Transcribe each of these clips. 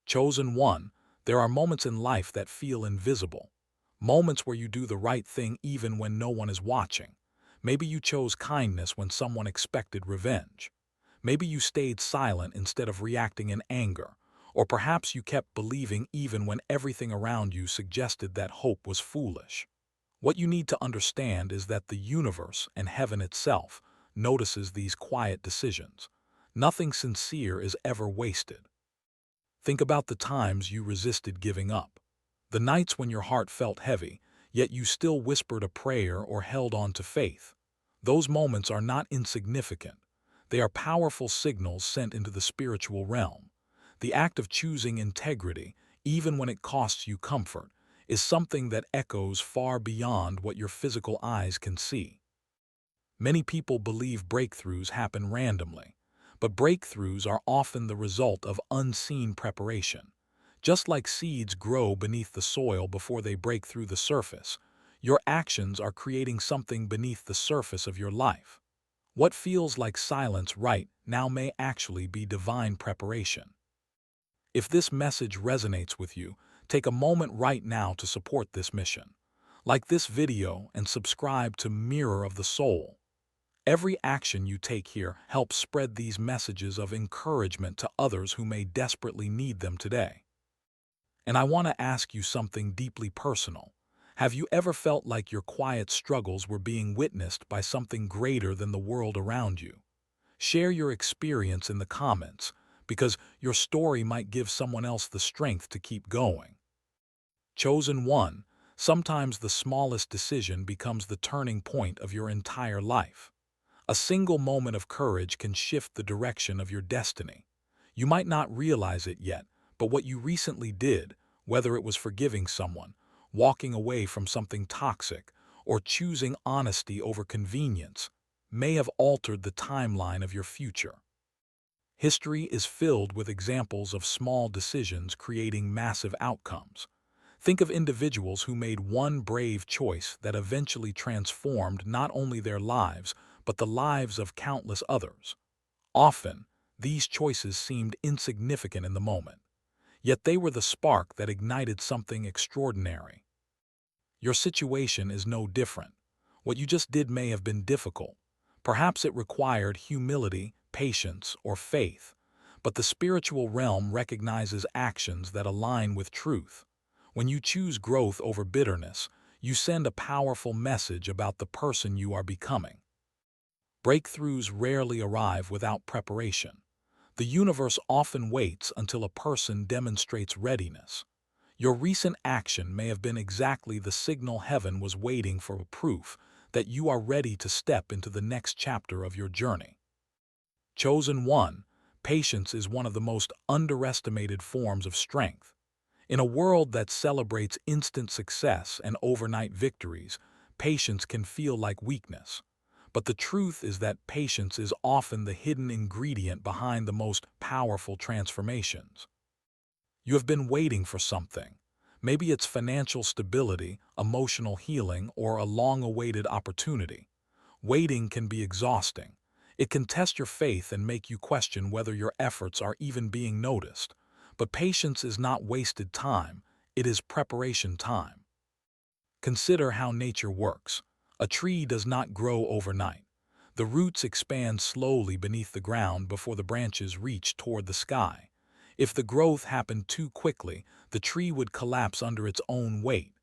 Chosen one, there are moments in life that feel invisible. Moments where you do the right thing even when no one is watching. Maybe you chose kindness when someone expected revenge. Maybe you stayed silent instead of reacting in anger. Or perhaps you kept believing even when everything around you suggested that hope was foolish. What you need to understand is that the universe and heaven itself notices these quiet decisions. Nothing sincere is ever wasted. Think about the times you resisted giving up. The nights when your heart felt heavy, yet you still whispered a prayer or held on to faith. Those moments are not insignificant. They are powerful signals sent into the spiritual realm. The act of choosing integrity, even when it costs you comfort, is something that echoes far beyond what your physical eyes can see. Many people believe breakthroughs happen randomly, but breakthroughs are often the result of unseen preparation. Just like seeds grow beneath the soil before they break through the surface, your actions are creating something beneath the surface of your life. What feels like silence right now may actually be divine preparation. If this message resonates with you, take a moment right now to support this mission. Like this video and subscribe to Mirror of the Soul. Every action you take here helps spread these messages of encouragement to others who may desperately need them today. And I want to ask you something deeply personal. Have you ever felt like your quiet struggles were being witnessed by something greater than the world around you? Share your experience in the comments, because your story might give someone else the strength to keep going. Chosen one, sometimes the smallest decision becomes the turning point of your entire life. A single moment of courage can shift the direction of your destiny. You might not realize it yet, but what you recently did, whether it was forgiving someone, walking away from something toxic, or choosing honesty over convenience, may have altered the timeline of your future. History is filled with examples of small decisions creating massive outcomes. Think of individuals who made one brave choice that eventually transformed not only their lives, but the lives of countless others. Often, these choices seemed insignificant in the moment, yet they were the spark that ignited something extraordinary. Your situation is no different. What you just did may have been difficult. Perhaps it required humility, patience, or faith. But the spiritual realm recognizes actions that align with truth. When you choose growth over bitterness, you send a powerful message about the person you are becoming. Breakthroughs rarely arrive without preparation. The universe often waits until a person demonstrates readiness. Your recent action may have been exactly the signal heaven was waiting for, a proof that you are ready to step into the next chapter of your journey. Chosen one, patience is one of the most underestimated forms of strength. In a world that celebrates instant success and overnight victories, patience can feel like weakness. But the truth is that patience is often the hidden ingredient behind the most powerful transformations. You have been waiting for something. Maybe it's financial stability, emotional healing, or a long-awaited opportunity. Waiting can be exhausting. It can test your faith and make you question whether your efforts are even being noticed. But patience is not wasted time, it is preparation time. Consider how nature works. A tree does not grow overnight. The roots expand slowly beneath the ground before the branches reach toward the sky. If the growth happened too quickly, the tree would collapse under its own weight.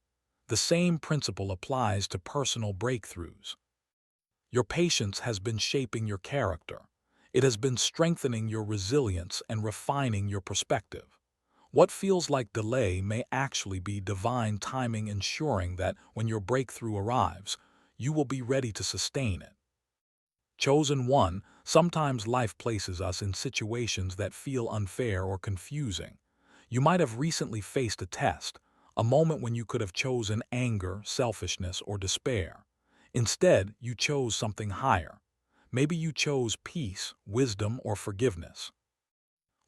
The same principle applies to personal breakthroughs. Your patience has been shaping your character. It has been strengthening your resilience and refining your perspective. What feels like delay may actually be divine timing, ensuring that when your breakthrough arrives, you will be ready to sustain it. Chosen one, sometimes life places us in situations that feel unfair or confusing. You might have recently faced a test, a moment when you could have chosen anger, selfishness, or despair. Instead, you chose something higher. Maybe you chose peace, wisdom, or forgiveness.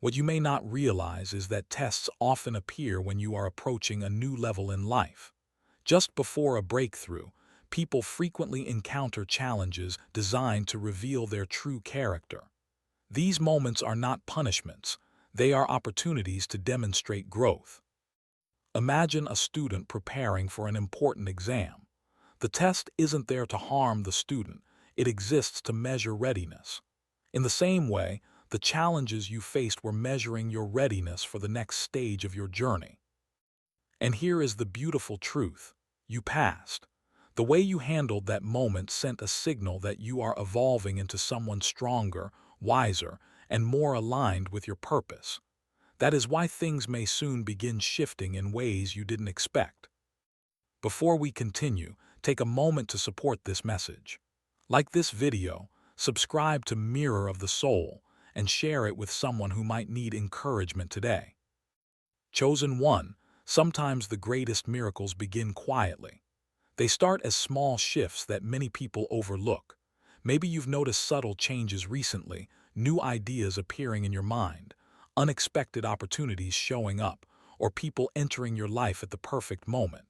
What you may not realize is that tests often appear when you are approaching a new level in life. Just before a breakthrough, people frequently encounter challenges designed to reveal their true character. These moments are not punishments, They are opportunities to demonstrate growth. Imagine a student preparing for an important exam. The test isn't there to harm the student, it exists to measure readiness. In the same way, the challenges you faced were measuring your readiness for the next stage of your journey. And here is the beautiful truth. You passed. The way you handled that moment sent a signal that you are evolving into someone stronger, wiser, and more aligned with your purpose. That is why things may soon begin shifting in ways you didn't expect. Before we continue, take a moment to support this message. Like this video, subscribe to Mirror of the Soul, and share it with someone who might need encouragement today. Chosen one, sometimes the greatest miracles begin quietly. They start as small shifts that many people overlook. Maybe you've noticed subtle changes recently, new ideas appearing in your mind, unexpected opportunities showing up, or people entering your life at the perfect moment.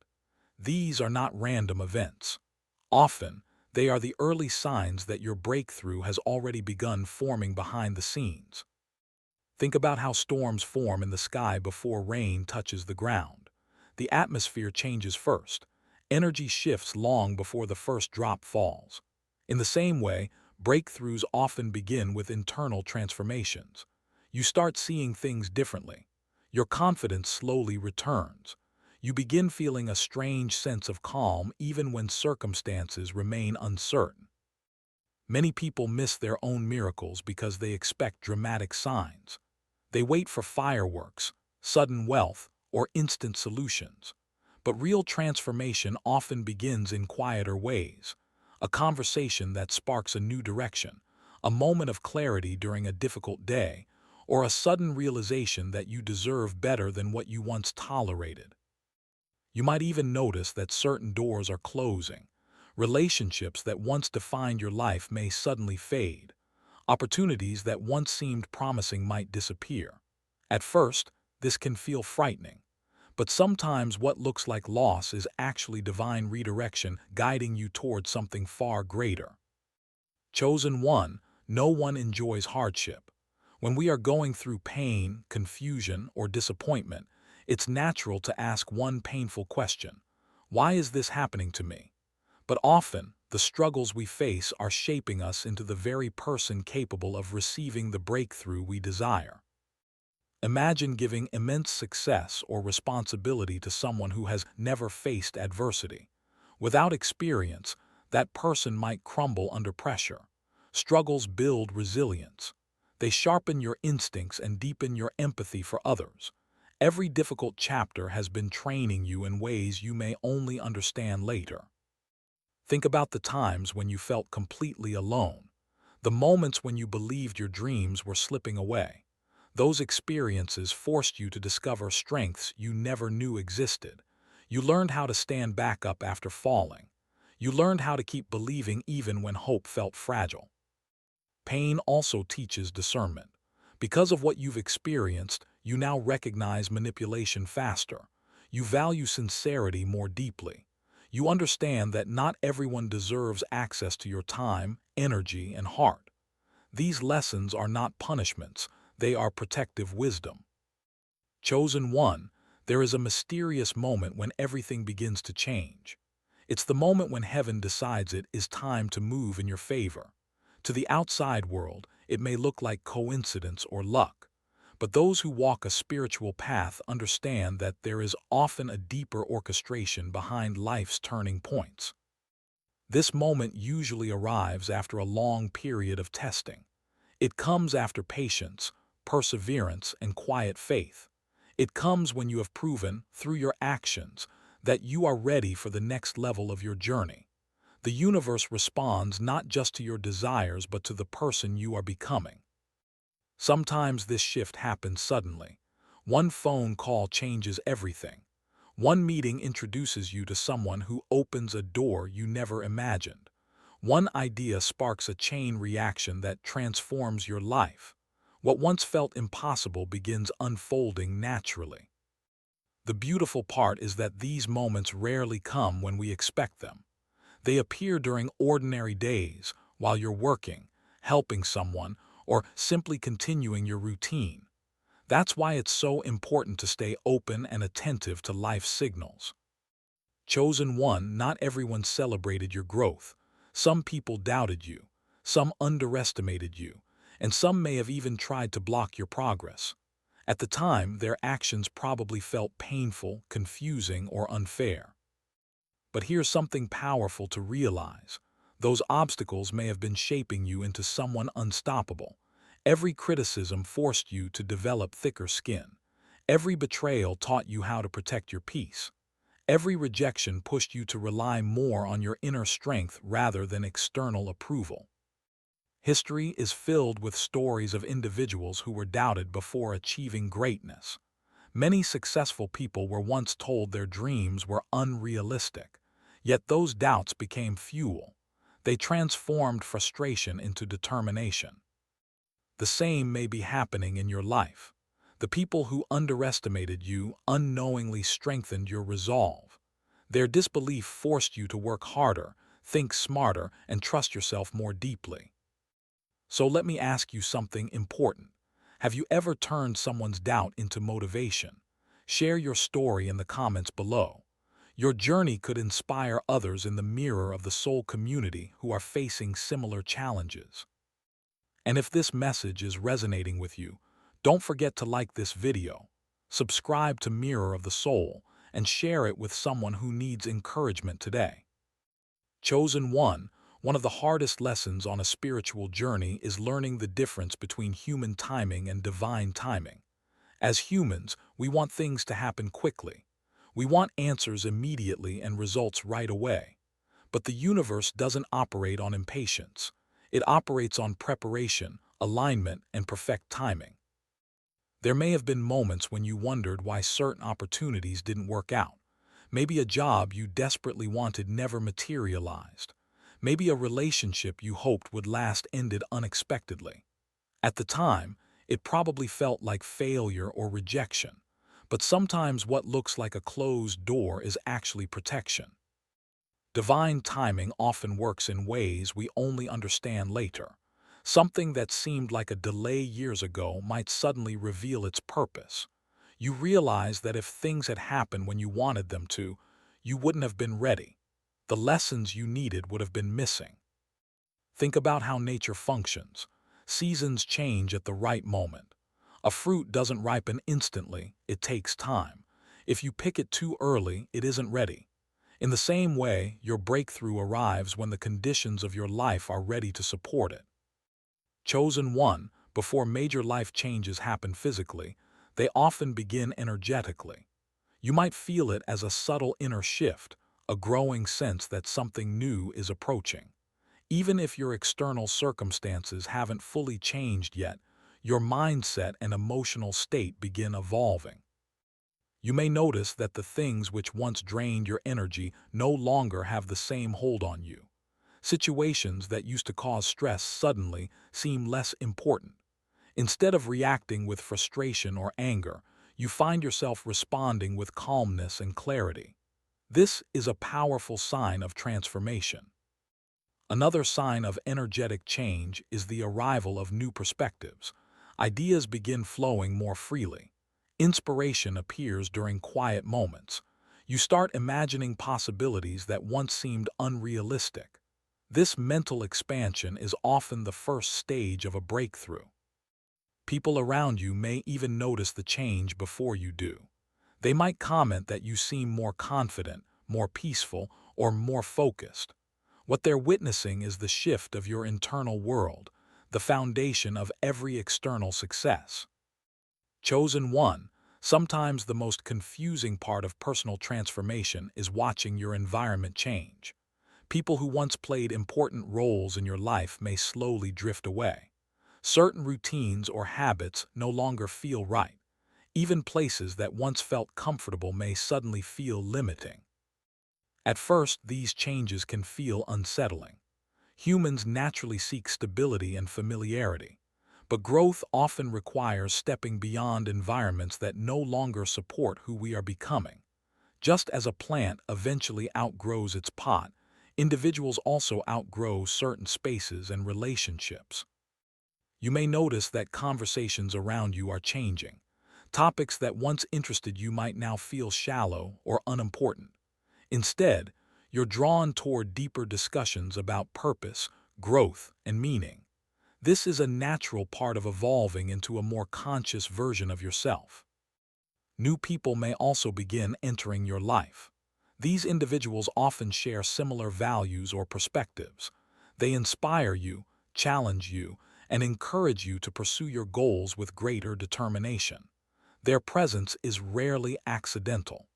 These are not random events. Often, they are the early signs that your breakthrough has already begun forming behind the scenes. Think about how storms form in the sky before rain touches the ground. The atmosphere changes first. Energy shifts long before the first drop falls. In the same way, breakthroughs often begin with internal transformations. You start seeing things differently. Your confidence slowly returns. You begin feeling a strange sense of calm even when circumstances remain uncertain. Many people miss their own miracles because they expect dramatic signs. They wait for fireworks, sudden wealth, or instant solutions. But real transformation often begins in quieter ways. A conversation that sparks a new direction, a moment of clarity during a difficult day, or a sudden realization that you deserve better than what you once tolerated. You might even notice that certain doors are closing. Relationships that once defined your life may suddenly fade. Opportunities that once seemed promising might disappear. At first, this can feel frightening, but sometimes what looks like loss is actually divine redirection guiding you toward something far greater. Chosen one, no one enjoys hardship. When we are going through pain, confusion, or disappointment, it's natural to ask one painful question: why is this happening to me? But often, the struggles we face are shaping us into the very person capable of receiving the breakthrough we desire. Imagine giving immense success or responsibility to someone who has never faced adversity. Without experience, that person might crumble under pressure. Struggles build resilience. They sharpen your instincts and deepen your empathy for others. Every difficult chapter has been training you in ways you may only understand later. Think about the times when you felt completely alone, the moments when you believed your dreams were slipping away. Those experiences forced you to discover strengths you never knew existed. You learned how to stand back up after falling. You learned how to keep believing even when hope felt fragile. Pain also teaches discernment. Because of what you've experienced, you now recognize manipulation faster. You value sincerity more deeply. You understand that not everyone deserves access to your time, energy, and heart. These lessons are not punishments, they are protective wisdom. Chosen one, there is a mysterious moment when everything begins to change. It's the moment when heaven decides it is time to move in your favor. To the outside world, it may look like coincidence or luck, but those who walk a spiritual path understand that there is often a deeper orchestration behind life's turning points. This moment usually arrives after a long period of testing. It comes after patience, perseverance, and quiet faith. It comes when you have proven, through your actions, that you are ready for the next level of your journey. The universe responds not just to your desires but to the person you are becoming. Sometimes this shift happens suddenly. One phone call changes everything. One meeting introduces you to someone who opens a door you never imagined. One idea sparks a chain reaction that transforms your life. What once felt impossible begins unfolding naturally. The beautiful part is that these moments rarely come when we expect them. They appear during ordinary days, while you're working, helping someone, or simply continuing your routine. That's why it's so important to stay open and attentive to life's signals. Chosen one, not everyone celebrated your growth. Some people doubted you, some underestimated you, and some may have even tried to block your progress. At the time, their actions probably felt painful, confusing, or unfair. But here's something powerful to realize. Those obstacles may have been shaping you into someone unstoppable. Every criticism forced you to develop thicker skin. Every betrayal taught you how to protect your peace. Every rejection pushed you to rely more on your inner strength rather than external approval. History is filled with stories of individuals who were doubted before achieving greatness. Many successful people were once told their dreams were unrealistic, yet those doubts became fuel. They transformed frustration into determination. The same may be happening in your life. The people who underestimated you unknowingly strengthened your resolve. Their disbelief forced you to work harder, think smarter, and trust yourself more deeply. So let me ask you something important. Have you ever turned someone's doubt into motivation? Share your story in the comments below. Your journey could inspire others in the mirror of the soul community who are facing similar challenges. And if this message is resonating with you, don't forget to like this video, subscribe to Mirror of the Soul, and share it with someone who needs encouragement today. Chosen one of the hardest lessons on a spiritual journey is learning the difference between human timing and divine timing. As humans, we want things to happen quickly. We want answers immediately and results right away. But the universe doesn't operate on impatience. It operates on preparation, alignment, and perfect timing. There may have been moments when you wondered why certain opportunities didn't work out. Maybe a job you desperately wanted never materialized. Maybe a relationship you hoped would last ended unexpectedly. At the time, it probably felt like failure or rejection. But sometimes what looks like a closed door is actually protection. Divine timing often works in ways we only understand later. Something that seemed like a delay years ago might suddenly reveal its purpose. You realize that if things had happened when you wanted them to, you wouldn't have been ready. The lessons you needed would have been missing. Think about how nature functions. Seasons change at the right moment. A fruit doesn't ripen instantly, it takes time. If you pick it too early, it isn't ready. In the same way, your breakthrough arrives when the conditions of your life are ready to support it. Chosen one, before major life changes happen physically, they often begin energetically. You might feel it as a subtle inner shift, a growing sense that something new is approaching. Even if your external circumstances haven't fully changed yet, your mindset and emotional state begin evolving. You may notice that the things which once drained your energy no longer have the same hold on you. Situations that used to cause stress suddenly seem less important. Instead of reacting with frustration or anger, you find yourself responding with calmness and clarity. This is a powerful sign of transformation. Another sign of energetic change is the arrival of new perspectives. Ideas begin flowing more freely. Inspiration appears during quiet moments. You start imagining possibilities that once seemed unrealistic. This mental expansion is often the first stage of a breakthrough. People around you may even notice the change before you do. They might comment that you seem more confident, more peaceful, or more focused. What they're witnessing is the shift of your internal world, the foundation of every external success. Chosen one, sometimes the most confusing part of personal transformation is watching your environment change. People who once played important roles in your life may slowly drift away. Certain routines or habits no longer feel right. Even places that once felt comfortable may suddenly feel limiting. At first, these changes can feel unsettling. Humans naturally seek stability and familiarity, but growth often requires stepping beyond environments that no longer support who we are becoming. Just as a plant eventually outgrows its pot, individuals also outgrow certain spaces and relationships. You may notice that conversations around you are changing. Topics that once interested you might now feel shallow or unimportant. Instead, you're drawn toward deeper discussions about purpose, growth, and meaning. This is a natural part of evolving into a more conscious version of yourself. New people may also begin entering your life. These individuals often share similar values or perspectives. They inspire you, challenge you, and encourage you to pursue your goals with greater determination. Their presence is rarely accidental.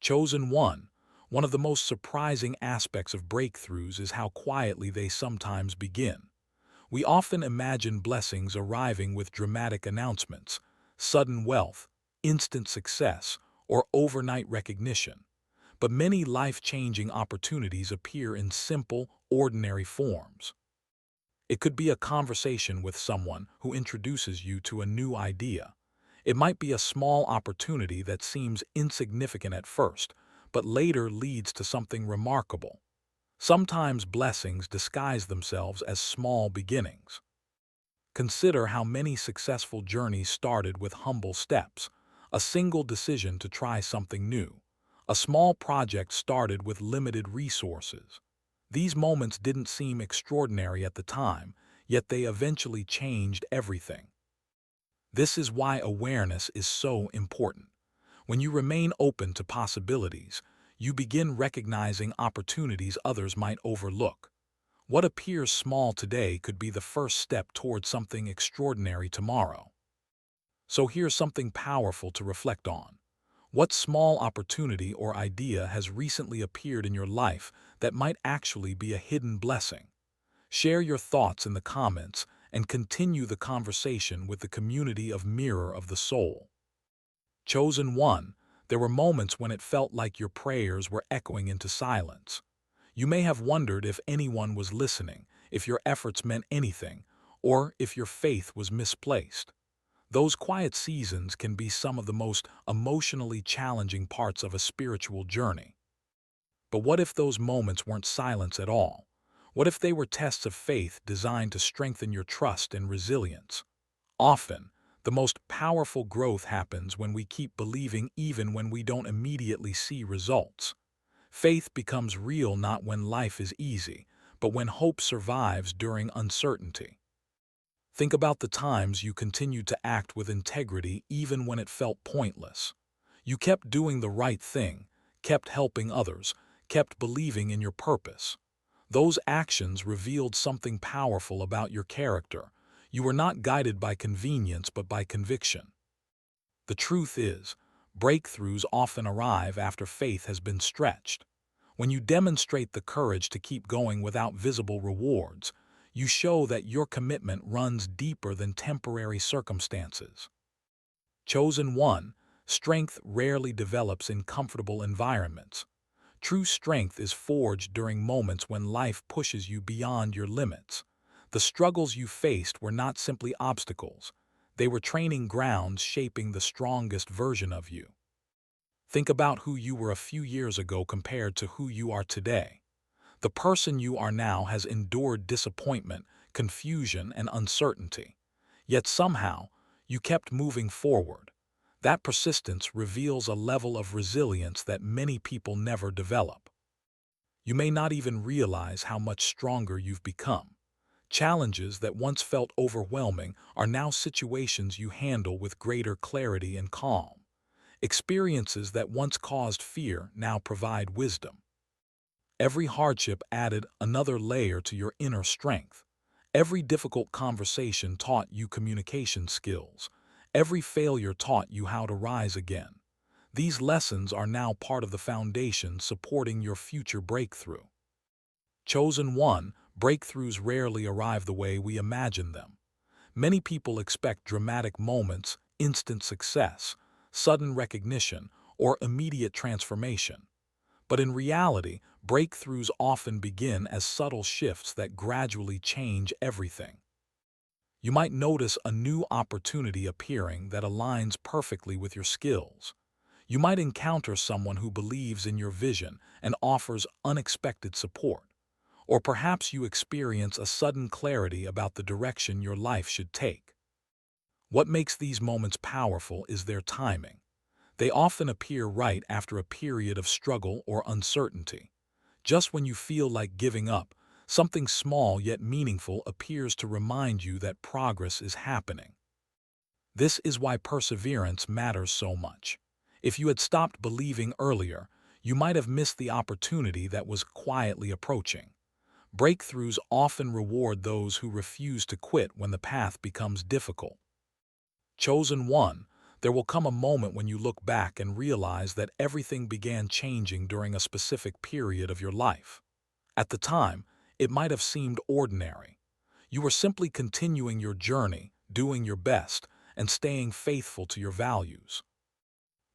Chosen one. One of the most surprising aspects of breakthroughs is how quietly they sometimes begin. We often imagine blessings arriving with dramatic announcements, sudden wealth, instant success, or overnight recognition. But many life-changing opportunities appear in simple, ordinary forms. It could be a conversation with someone who introduces you to a new idea. It might be a small opportunity that seems insignificant at first, but later leads to something remarkable. Sometimes blessings disguise themselves as small beginnings. Consider how many successful journeys started with humble steps, a single decision to try something new. A small project started with limited resources. These moments didn't seem extraordinary at the time, yet they eventually changed everything. This is why awareness is so important. When you remain open to possibilities, you begin recognizing opportunities others might overlook. What appears small today could be the first step toward something extraordinary tomorrow. So here's something powerful to reflect on. What small opportunity or idea has recently appeared in your life that might actually be a hidden blessing? Share your thoughts in the comments and continue the conversation with the community of Mirror of the Soul. Chosen one, there were moments when it felt like your prayers were echoing into silence. You may have wondered if anyone was listening, if your efforts meant anything, or if your faith was misplaced. Those quiet seasons can be some of the most emotionally challenging parts of a spiritual journey. But what if those moments weren't silence at all? What if they were tests of faith designed to strengthen your trust and resilience? Often, the most powerful growth happens when we keep believing even when we don't immediately see results. Faith becomes real not when life is easy, but when hope survives during uncertainty. Think about the times you continued to act with integrity even when it felt pointless. You kept doing the right thing, kept helping others, kept believing in your purpose. Those actions revealed something powerful about your character. You were not guided by convenience but by conviction. The truth is, breakthroughs often arrive after faith has been stretched. When you demonstrate the courage to keep going without visible rewards, you show that your commitment runs deeper than temporary circumstances. Chosen one, strength rarely develops in comfortable environments. True strength is forged during moments when life pushes you beyond your limits. The struggles you faced were not simply obstacles. They were training grounds shaping the strongest version of you. Think about who you were a few years ago compared to who you are today. The person you are now has endured disappointment, confusion, and uncertainty. Yet somehow, you kept moving forward. That persistence reveals a level of resilience that many people never develop. You may not even realize how much stronger you've become. Challenges that once felt overwhelming are now situations you handle with greater clarity and calm. Experiences that once caused fear now provide wisdom. Every hardship added another layer to your inner strength. Every difficult conversation taught you communication skills. Every failure taught you how to rise again. These lessons are now part of the foundation supporting your future breakthrough. Chosen one, breakthroughs rarely arrive the way we imagine them. Many people expect dramatic moments, instant success, sudden recognition, or immediate transformation. But in reality, breakthroughs often begin as subtle shifts that gradually change everything. You might notice a new opportunity appearing that aligns perfectly with your skills. You might encounter someone who believes in your vision and offers unexpected support. Or perhaps you experience a sudden clarity about the direction your life should take. What makes these moments powerful is their timing. They often appear right after a period of struggle or uncertainty. Just when you feel like giving up, something small yet meaningful appears to remind you that progress is happening. This is why perseverance matters so much. If you had stopped believing earlier, you might have missed the opportunity that was quietly approaching. Breakthroughs often reward those who refuse to quit when the path becomes difficult. Chosen one, there will come a moment when you look back and realize that everything began changing during a specific period of your life. At the time, it might have seemed ordinary. You were simply continuing your journey, doing your best, and staying faithful to your values.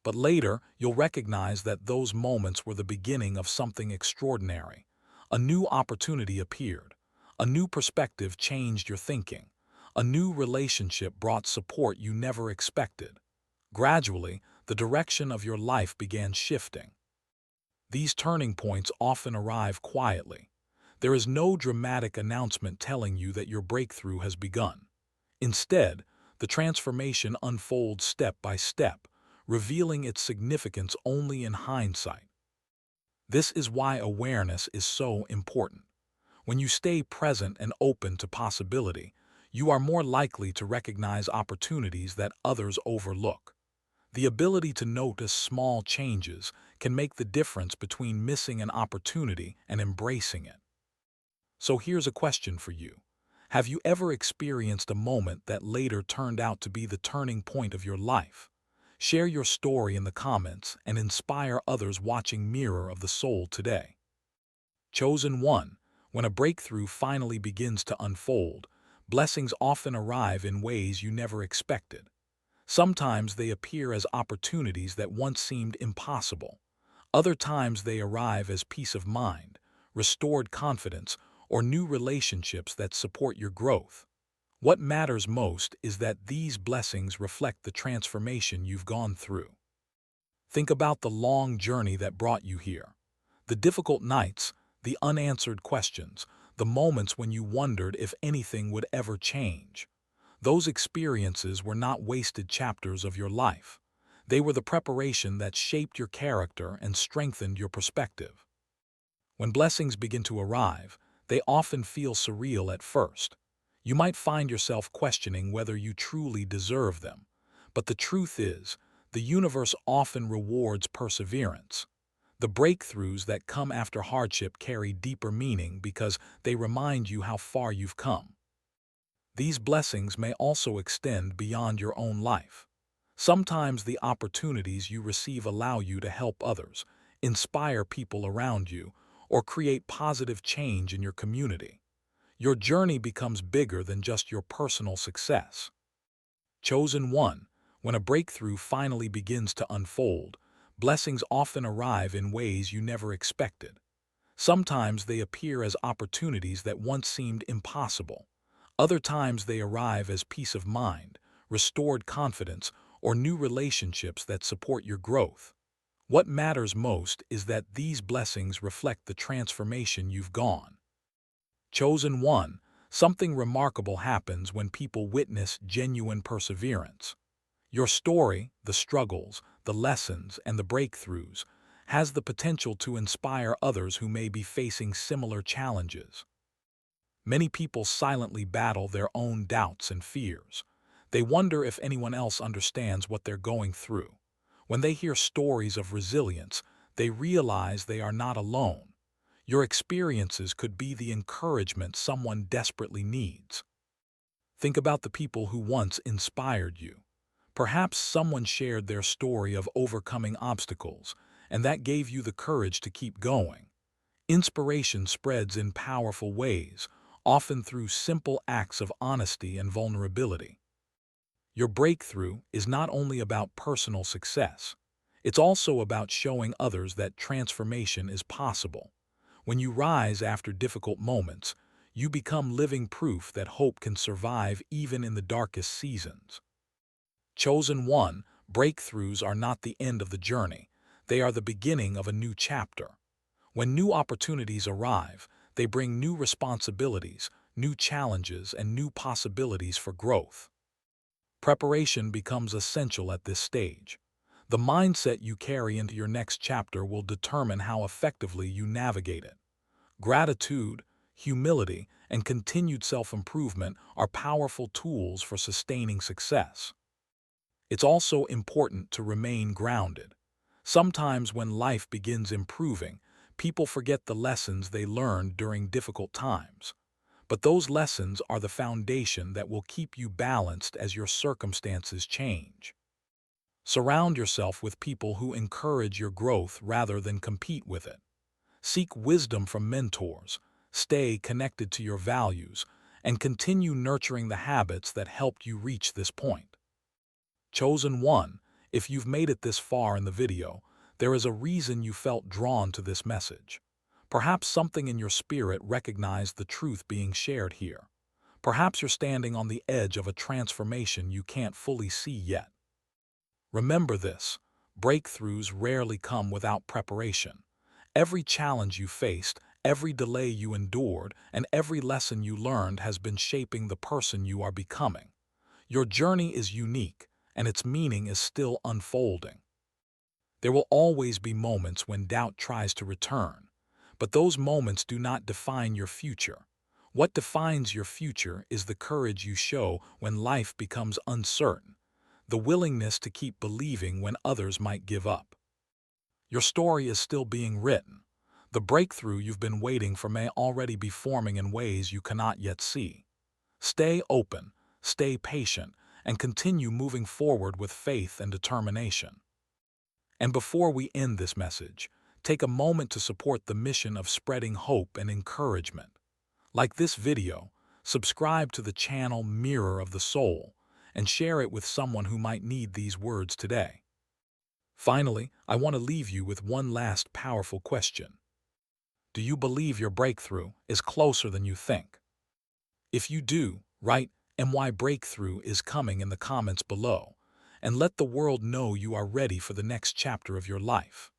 But later, you'll recognize that those moments were the beginning of something extraordinary. A new opportunity appeared. A new perspective changed your thinking. A new relationship brought support you never expected. Gradually, the direction of your life began shifting. These turning points often arrive quietly. There is no dramatic announcement telling you that your breakthrough has begun. Instead, the transformation unfolds step by step, revealing its significance only in hindsight. This is why awareness is so important. When you stay present and open to possibility, you are more likely to recognize opportunities that others overlook. The ability to notice small changes can make the difference between missing an opportunity and embracing it. So here's a question for you. Have you ever experienced a moment that later turned out to be the turning point of your life? Share your story in the comments and inspire others watching Mirror of the Soul today. Chosen one, when a breakthrough finally begins to unfold, blessings often arrive in ways you never expected. Sometimes they appear as opportunities that once seemed impossible. Other times they arrive as peace of mind, restored confidence, or new relationships that support your growth. What matters most is that these blessings reflect the transformation you've gone through. Think about the long journey that brought you here. The difficult nights, the unanswered questions, the moments when you wondered if anything would ever change. Those experiences were not wasted chapters of your life. They were the preparation that shaped your character and strengthened your perspective. When blessings begin to arrive, they often feel surreal at first. You might find yourself questioning whether you truly deserve them. But the truth is, the universe often rewards perseverance. The breakthroughs that come after hardship carry deeper meaning because they remind you how far you've come. These blessings may also extend beyond your own life. Sometimes the opportunities you receive allow you to help others, inspire people around you, or create positive change in your community. Your journey becomes bigger than just your personal success. Chosen one, when a breakthrough finally begins to unfold, blessings often arrive in ways you never expected. Sometimes they appear as opportunities that once seemed impossible. Other times they arrive as peace of mind, restored confidence, or new relationships that support your growth. What matters most is that these blessings reflect the transformation you've gone. Chosen one, something remarkable happens when people witness genuine perseverance. Your story, the struggles, the lessons, and the breakthroughs, has the potential to inspire others who may be facing similar challenges. Many people silently battle their own doubts and fears. They wonder if anyone else understands what they're going through. When they hear stories of resilience, they realize they are not alone. Your experiences could be the encouragement someone desperately needs. Think about the people who once inspired you. Perhaps someone shared their story of overcoming obstacles, and that gave you the courage to keep going. Inspiration spreads in powerful ways, often through simple acts of honesty and vulnerability. Your breakthrough is not only about personal success, it's also about showing others that transformation is possible. When you rise after difficult moments, you become living proof that hope can survive even in the darkest seasons. Chosen one, breakthroughs are not the end of the journey. They are the beginning of a new chapter. When new opportunities arrive, they bring new responsibilities, new challenges, and new possibilities for growth. Preparation becomes essential at this stage. The mindset you carry into your next chapter will determine how effectively you navigate it. Gratitude, humility, and continued self-improvement are powerful tools for sustaining success. It's also important to remain grounded. Sometimes when life begins improving, people forget the lessons they learned during difficult times. But those lessons are the foundation that will keep you balanced as your circumstances change. Surround yourself with people who encourage your growth rather than compete with it. Seek wisdom from mentors, stay connected to your values, and continue nurturing the habits that helped you reach this point. Chosen one, if you've made it this far in the video, there is a reason you felt drawn to this message. Perhaps something in your spirit recognized the truth being shared here. Perhaps you're standing on the edge of a transformation you can't fully see yet. Remember this: breakthroughs rarely come without preparation. Every challenge you faced, every delay you endured, and every lesson you learned has been shaping the person you are becoming. Your journey is unique, and its meaning is still unfolding. There will always be moments when doubt tries to return, but those moments do not define your future. What defines your future is the courage you show when life becomes uncertain, the willingness to keep believing when others might give up. Your story is still being written. The breakthrough you've been waiting for may already be forming in ways you cannot yet see. Stay open, stay patient, and continue moving forward with faith and determination. And before we end this message, take a moment to support the mission of spreading hope and encouragement. Like this video, subscribe to the channel Mirror of the Soul and share it with someone who might need these words today. Finally, I want to leave you with one last powerful question. Do you believe your breakthrough is closer than you think? If you do, write "MY breakthrough is coming" in the comments below, and let the world know you are ready for the next chapter of your life.